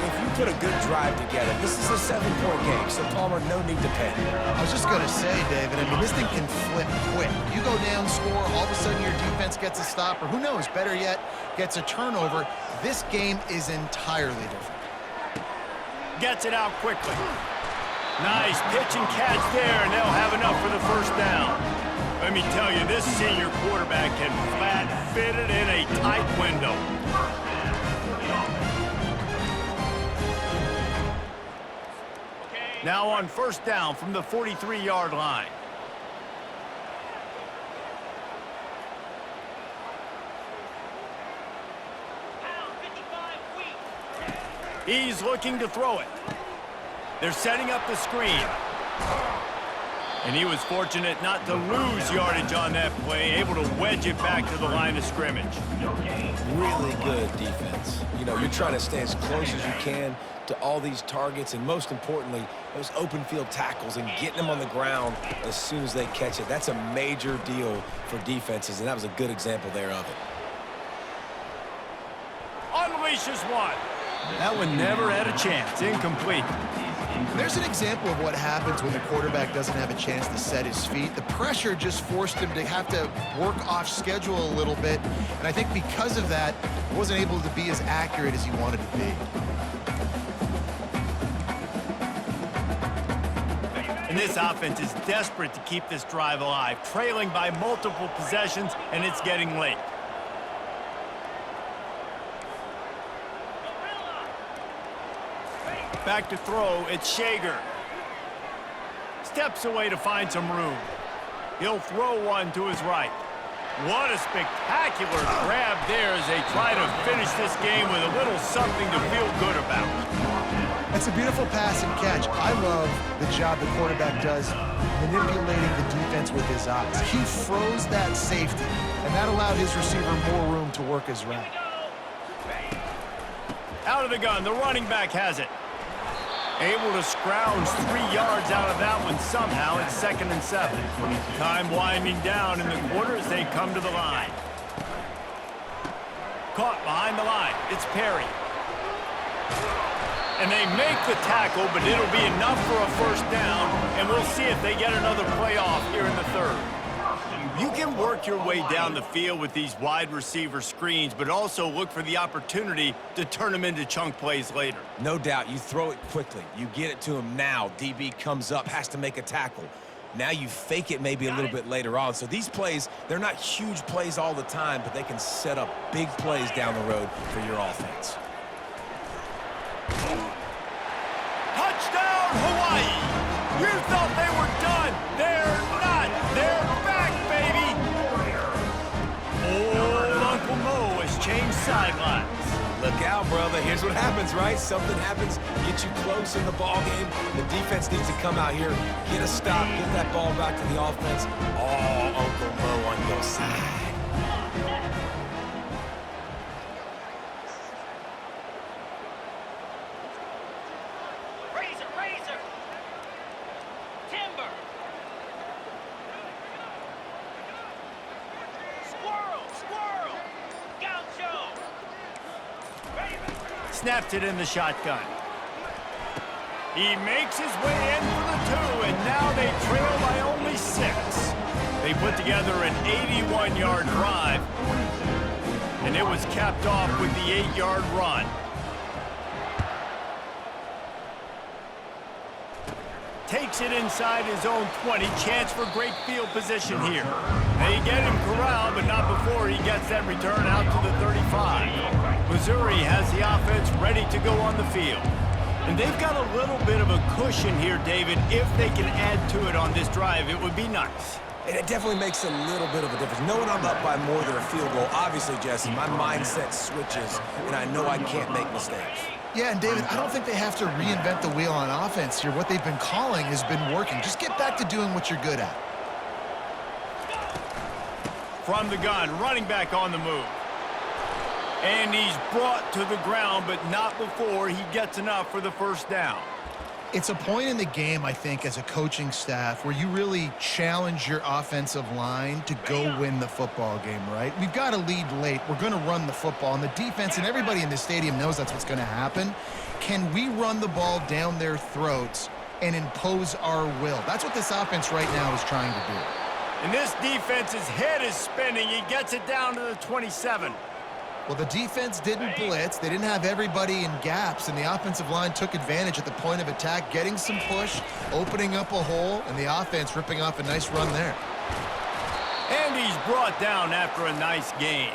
S2: if you put a good drive together, this is a 7-point game, so, Palmer, no need to panic.
S3: I was just going to say, David, I mean, this thing can flip quick. You go down, score, all of a sudden your defense gets a stop, or who knows, better yet, gets a turnover. This game is entirely different.
S1: gets it out quickly. Nice pitch and catch there, and they'll have enough for the first down. Let me tell you, this senior quarterback can flat fit it in a tight window. Now on first down from the 43-yard line. He's looking to throw it. They're setting up the screen. And he was fortunate not to lose yardage on that play, able to wedge it back to the line of scrimmage.
S2: Really good defense. You know, you're trying to stay as close as you can to all these targets, and most importantly, those open field tackles and getting them on the ground as soon as they catch it. That's a major deal for defenses, and that was a good example there of it.
S1: Unleashes one. That one never had a chance. Incomplete.
S3: There's an example of what happens when the quarterback doesn't have a chance to set his feet. The pressure just forced him to have to work off schedule a little bit, and I think because of that, he wasn't able to be as accurate as he wanted to be.
S1: And this offense is desperate to keep this drive alive, trailing by multiple possessions, and it's getting late. Back to throw, it's Shager. Steps away to find some room. He'll throw one to his right. What a spectacular grab there as they try to finish this game with a little something to feel good about.
S3: That's a beautiful pass and catch. I love the job the quarterback does manipulating the defense with his eyes. He froze that safety, and that allowed his receiver more room to work his route.
S1: Out of the gun, the running back has it. Able to scrounge 3 yards out of that one somehow. It's 2nd and 7. Time winding down in the quarter as they come to the line. Caught behind the line. It's Perry. And they make the tackle, but it'll be enough for a first down, and we'll see if they get another play off here in the third. You can work your way down the field with these wide receiver screens, but also look for the opportunity to turn them into chunk plays later.
S2: No doubt, you throw it quickly. You get it to him now. DB comes up, has to make a tackle. Now you fake it maybe a little bit later on. So these plays, they're not huge plays all the time, but they can set up big plays down the road for your offense.
S1: Touchdown, Hawaii! You thought they were done. They're not. They're back, baby! Old Uncle Mo has changed sidelines.
S2: Look out, brother. Here's what happens, right? Something happens, get you close in the ball game. The defense needs to come out here, get a stop, get that ball back to the offense. Oh, Uncle Mo on your side.
S4: Razor! Timber! Squirrel! Gaucho!
S1: Snapped it in the shotgun. He makes his way in for the 2, and now they trail by only 6. They put together an 81-yard drive, and it was capped off with the 8-yard run. Takes it inside his own 20. Chance for great field position here. They get him corralled, but not before he gets that return out to the 35. Missouri has the offense ready to go on the field. And they've got a little bit of a cushion here, David. If they can add to it on this drive, it would be nice.
S2: And it definitely makes a little bit of a difference. Knowing I'm up by more than a field goal, obviously, Jesse, my mindset switches, and I know I can't make mistakes.
S3: Yeah, and David, I don't think they have to reinvent the wheel on offense here. What they've been calling has been working. Just get back to doing what you're good at.
S1: From the gun, running back on the move. And he's brought to the ground, but not before he gets enough for the first down.
S3: It's a point in the game, I think, as a coaching staff where you really challenge your offensive line to go win the football game, right? We've got to lead late. We're going to run the football. And the defense and everybody in the stadium knows that's what's going to happen. Can we run the ball down their throats and impose our will? That's what this offense right now is trying to do.
S1: And this defense's head is spinning. He gets it down to the 27.
S3: Well, the defense didn't blitz. They didn't have everybody in gaps, and the offensive line took advantage at the point of attack, getting some push, opening up a hole, and the offense ripping off a nice run there.
S1: And he's brought down after a nice gain.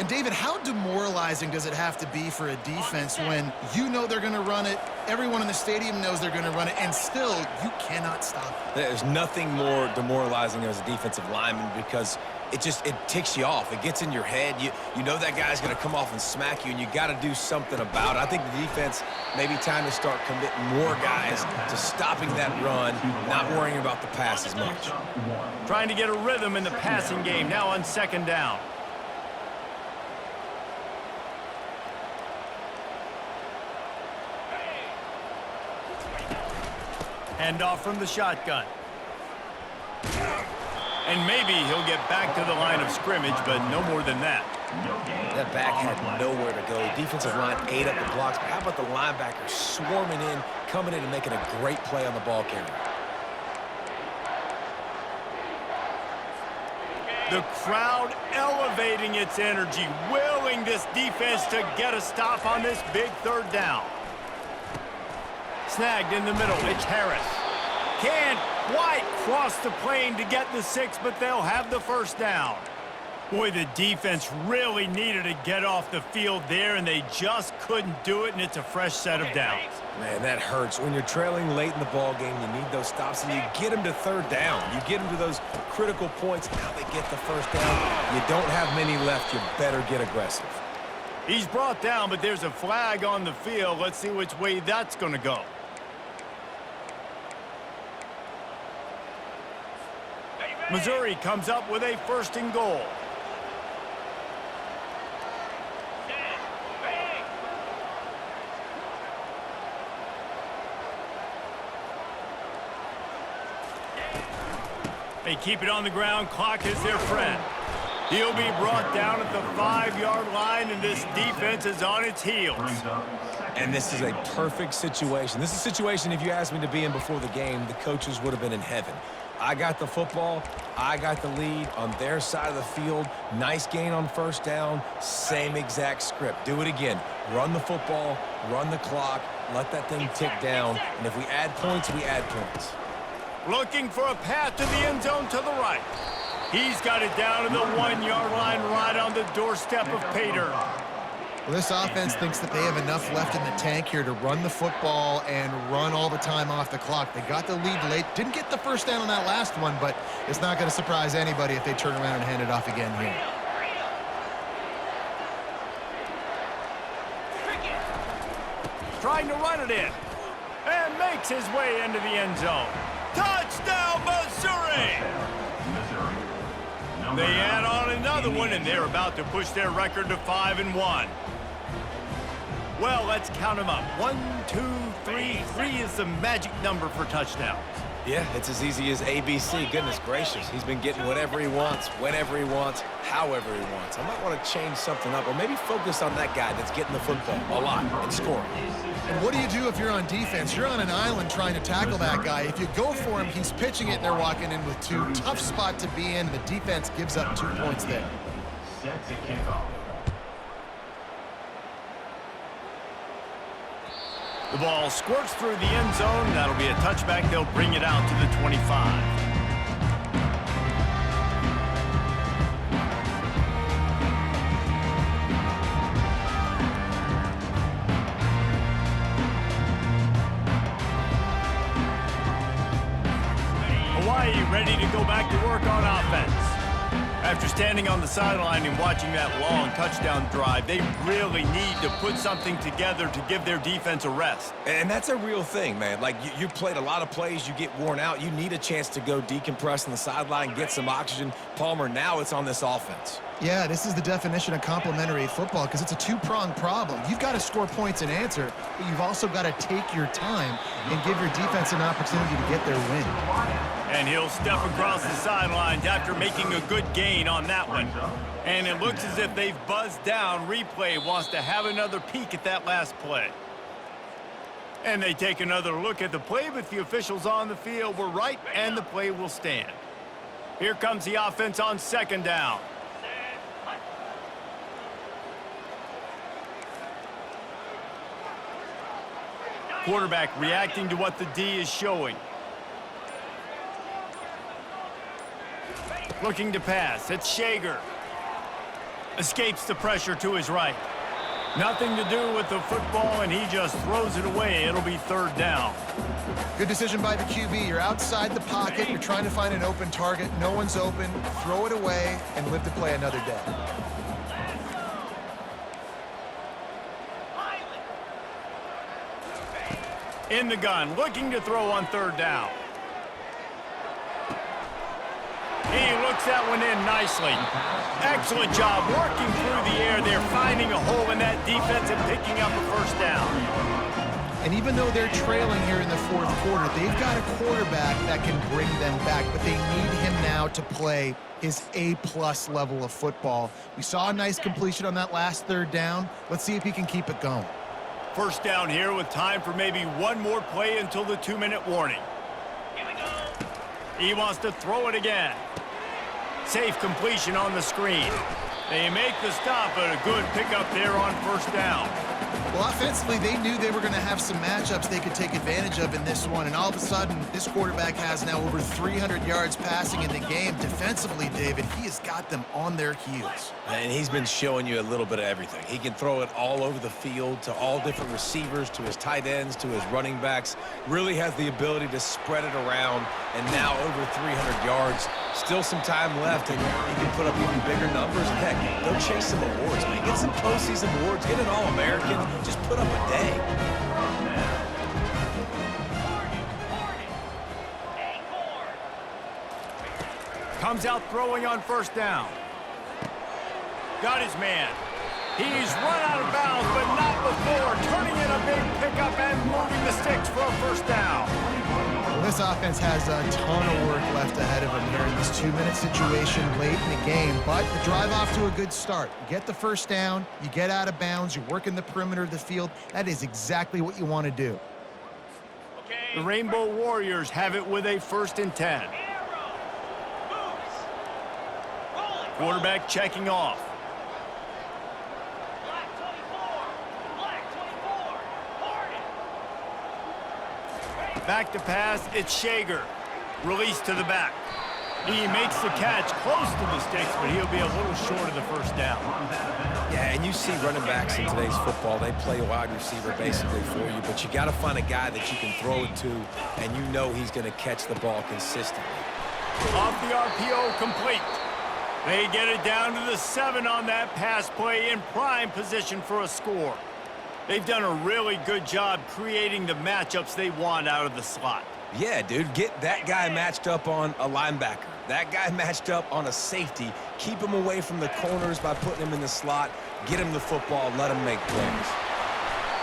S3: And, David, how demoralizing does it have to be for a defense when you know they're going to run it, everyone in the stadium knows they're going to run it, and still you cannot stop it?
S2: There's nothing more demoralizing as a defensive lineman because it ticks you off. It gets in your head. You know that guy's going to come off and smack you, and you got to do something about it. I think the defense maybe time to start committing more guys to stopping that run, not worrying about the pass as much.
S1: Trying to get a rhythm in the passing game now on second down. Handoff from the shotgun. And maybe he'll get back to the line of scrimmage, but no more than that.
S2: That back had nowhere to go. Defensive line ate up the blocks. But how about the linebacker swarming in, coming in and making a great play on the ball carrier?
S1: The crowd elevating its energy, willing this defense to get a stop on this big third down. Snagged in the middle. It's Harris. Can't quite cross the plane to get the 6, but they'll have the first down. Boy, the defense really needed to get off the field there, and they just couldn't do it, and it's a fresh set of downs.
S2: Man, that hurts. When you're trailing late in the ball game, you need those stops, and you get them to third down. You get them to those critical points. Now they get the first down. You don't have many left. You better get aggressive.
S1: He's brought down, but there's a flag on the field. Let's see which way that's going to go. Missouri comes up with a 1st and goal. They keep it on the ground. Clock is their friend. He'll be brought down at the 5-yard line, and this defense is on its heels.
S2: And this is a perfect situation. This is a situation, if you asked me to be in before the game, the coaches would have been in heaven. I got the football. I got the lead on their side of the field. Nice gain on first down. Same exact script. Do it again. Run the football, run the clock, let that thing tick down. And if we add points, we add points.
S1: Looking for a path to the end zone to the right. He's got it down to the 1-yard line right on the doorstep of Pater.
S3: Well, this offense thinks that they have enough left in the tank here to run the football and run all the time off the clock. They got the lead late. Didn't get the first down on that last one, but it's not going to surprise anybody if they turn around and hand it off again here.
S1: Trying to run it in. And makes his way into the end zone. Touchdown, Missouri! They add on another one, and they're about to push their record to 5-1. Well, let's count them up. 1, 2, 3. 3 is the magic number for touchdowns.
S2: Yeah, it's as easy as ABC. Goodness gracious. He's been getting whatever he wants, whenever he wants, however he wants. I might want to change something up or maybe focus on that guy that's getting the football a lot and scoring.
S3: And what do you do if you're on defense? You're on an island trying to tackle that guy. If you go for him, he's pitching it, and they're walking in with 2. Tough spot to be in. The defense gives up 2 points there.
S5: Set to kickoff.
S1: The ball squirts through the end zone. That'll be a touchback. They'll bring it out to the 25. Hawaii ready to go back to work on offense. After standing on the sideline and watching that long touchdown drive, they really need to put something together to give their defense a rest.
S2: And that's a real thing, man. Like, you played a lot of plays, you get worn out. You need a chance to go decompress on the sideline, get some oxygen. Palmer, now it's on this offense.
S3: Yeah, this is the definition of complementary football because it's a 2-pronged problem. You've got to score points and answer, but you've also got to take your time and give your defense an opportunity to get their win.
S1: And he'll step across the sidelines after making a good gain on that one. And it looks as if they've buzzed down. Replay wants to have another peek at that last play. And they take another look at the play, but the officials on the field were right, and the play will stand. Here comes the offense on 2nd down. Quarterback reacting to what the D is showing. Looking to pass. It's Shager. Escapes the pressure to his right. Nothing to do with the football, and he just throws it away. It'll be third down.
S3: Good decision by the QB. You're outside the pocket. You're trying to find an open target. No one's open. Throw it away and live to play another day.
S1: In the gun, looking to throw on third down. He looks that one in nicely. Excellent job working through the air. They're finding a hole in that defense and picking up a first down.
S3: And even though they're trailing here in the fourth quarter, they've got a quarterback that can bring them back, but they need him now to play his A-plus level of football. We saw a nice completion on that last third down. Let's see if he can keep it going.
S1: First down here with time for maybe one more play until the 2-minute warning.
S4: Here we go.
S1: He wants to throw it again. Safe completion on the screen. They make the stop, but a good pickup there on first down.
S3: Well, offensively, they knew they were going to have some matchups they could take advantage of in this one, and all of a sudden, this quarterback has now over 300 yards passing in the game. Defensively, David, he has got them on their heels.
S2: And he's been showing you a little bit of everything. He can throw it all over the field to all different receivers, to his tight ends, to his running backs. Really has the ability to spread it around, and now over 300 yards. Still some time left, and he can put up even bigger numbers. And heck, go chase some awards, man. Get some postseason awards. Get an All-American. Just put up a day.
S1: Comes out throwing on first down. Got his man. He's run out of bounds, but not before. Turning in a big pickup and moving the sticks for a first down.
S3: Well, this offense has a ton of work left ahead of them here in this 2-minute situation late in the game, but the drive off to a good start. You get the first down, you get out of bounds, you work in the perimeter of the field. That is exactly what you want to do.
S1: The Rainbow Warriors have it with a 1st and 10. Quarterback checking off. Back to pass, it's Shager. Release to the back. He makes the catch close to the sticks, but he'll be a little short of the first down.
S2: Yeah, and you see running backs in today's football, they play a wide receiver basically for you, but you got to find a guy that you can throw it to, and you know he's going to catch the ball consistently.
S1: Off the RPO, complete. They get it down to the 7 on that pass play in prime position for a score. They've done a really good job creating the matchups they want out of the slot.
S2: Yeah, dude, get that guy matched up on a linebacker. That guy matched up on a safety. Keep him away from the corners by putting him in the slot. Get him the football, let him make plays.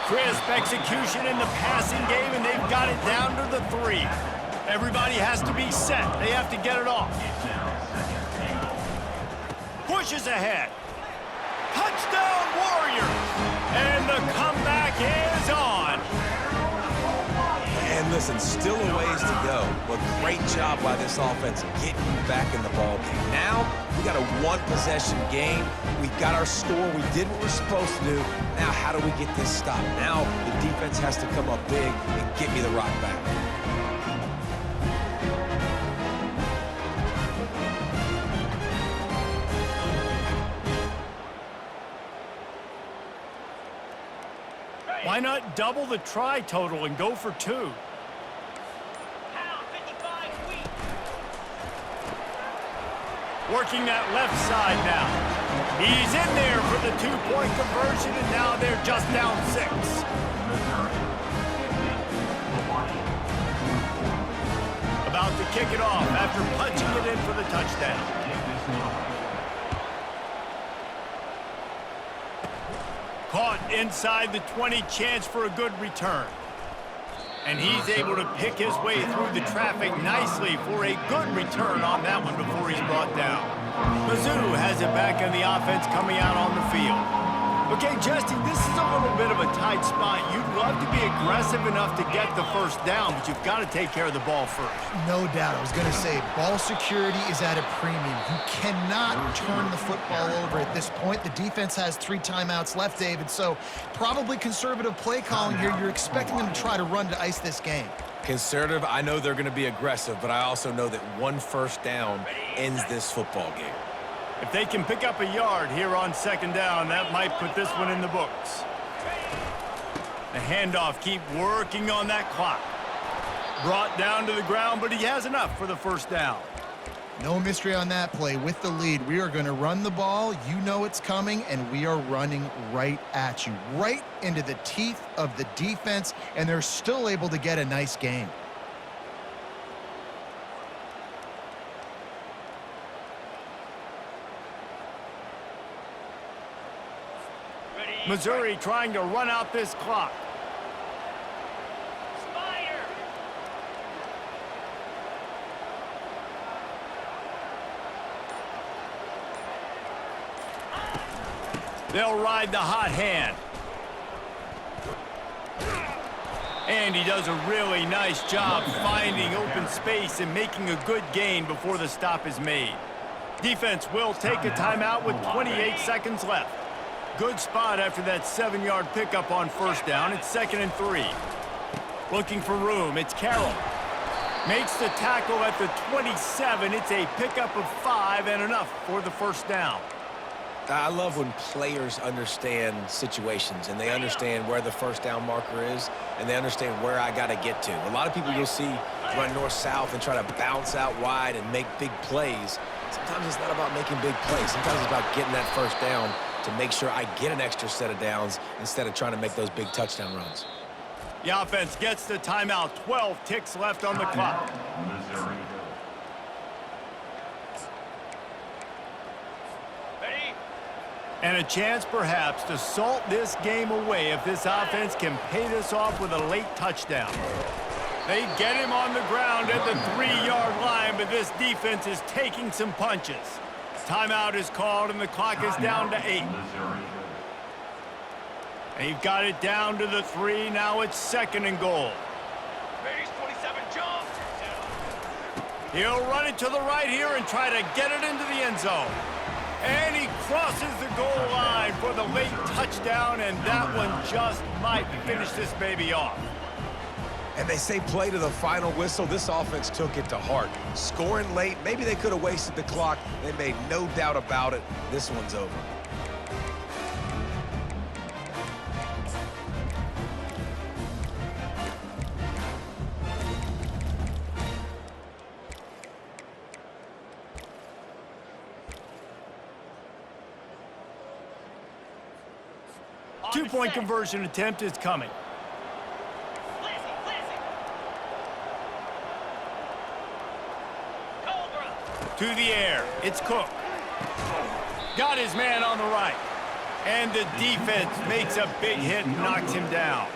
S1: Crisp execution in the passing game, and they've got it down to the 3. Everybody has to be set. They have to get it off. Pushes ahead. Touchdown Warriors! And the comeback is on.
S2: And listen, still a ways to go, but great job by this offense getting back in the ball game. Now, we got a one-possession game. We got our score. We did what we're supposed to do. Now, how do we get this stopped? Now, the defense has to come up big and get me the rock back.
S1: Why not double the try total and go for 2? Working that left side now. He's in there for the 2-point conversion, and now they're just down 6. About to kick it off after punching it in for the touchdown. Caught inside the 20, chance for a good return. And he's able to pick his way through the traffic nicely for a good return on that one before he's brought down. Mizzou has it back on the offense coming out on the field. Okay, Justin, this is a little bit of a tight spot. You'd love to be aggressive enough to get the first down, but you've got to take care of the ball first.
S3: No doubt. I was going to say, ball security is at a premium. You cannot turn the football over at this point. The defense has 3 timeouts left, David, so probably conservative play calling here. You're expecting them to try to run to ice this game.
S2: Conservative, I know they're going to be aggressive, but I also know that 1 first down ends this football game.
S1: If they can pick up a yard here on 2nd down, that might put this one in the books. The handoff, keep working on that clock. Brought down to the ground, but he has enough for the first down.
S3: No mystery on that play. With the lead, we are going to run the ball. You know it's coming, and we are running right at you, right into the teeth of the defense, and they're still able to get a nice gain.
S1: Missouri trying to run out this clock.
S4: Spider.
S1: They'll ride the hot hand. And he does a really nice job finding open space and making a good gain before the stop is made. Defense will take a timeout with 28 seconds left. Good spot after that 7-yard pickup on first down. It's 2nd and 3. Looking for room. It's Carroll. Makes the tackle at the 27. It's a pickup of 5 and enough for the first down.
S2: I love when players understand situations and they understand where the first down marker is and they understand where I got to get to. A lot of people you'll see run north-south and try to bounce out wide and make big plays. Sometimes it's not about making big plays. Sometimes it's about getting that first down to make sure I get an extra set of downs instead of trying to make those big touchdown runs.
S1: The offense gets the timeout. 12 ticks left on the clock.
S5: Missouri.
S4: Ready?
S1: And a chance perhaps to salt this game away if this offense can pay this off with a late touchdown. They get him on the ground at the 3-yard line, but this defense is taking some punches. Timeout is called, and the clock is down to 8. They've got it down to the 3. Now it's 2nd and goal.
S4: Brady's 27 jump.
S1: He'll run it to the right here and try to get it into the end zone. And he crosses the goal line for the late touchdown, and that one just might finish this baby off.
S2: And they say play to the final whistle. This offense took it to heart. Scoring late, maybe they could have wasted the clock. They made no doubt about it. This one's over.
S1: Two-point conversion attempt is coming. To the air. It's Cook. Got his man on the right. And the defense makes a big hit and knocks him down.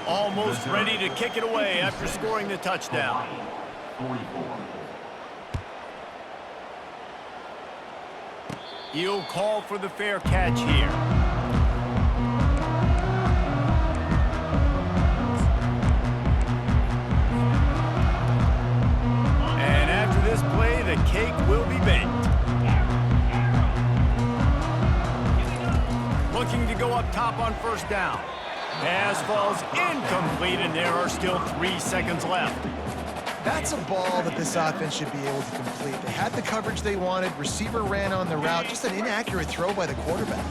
S1: Almost ready to kick it away after scoring the touchdown. He'll call for the fair catch here. The cake will be baked. Looking to go up top on first down. Pass falls incomplete, and there are still 3 seconds left.
S3: That's a ball that this offense should be able to complete. They had the coverage they wanted. Receiver ran on the route. Just an inaccurate throw by the quarterback.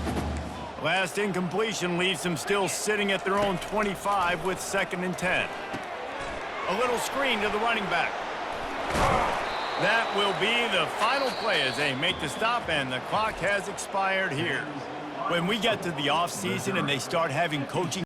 S1: Last incompletion leaves them still sitting at their own 25 with 2nd and 10. A little screen to the running back. That will be the final play as they make the stop, and the clock has expired here. When we get to the offseason and they start having coaching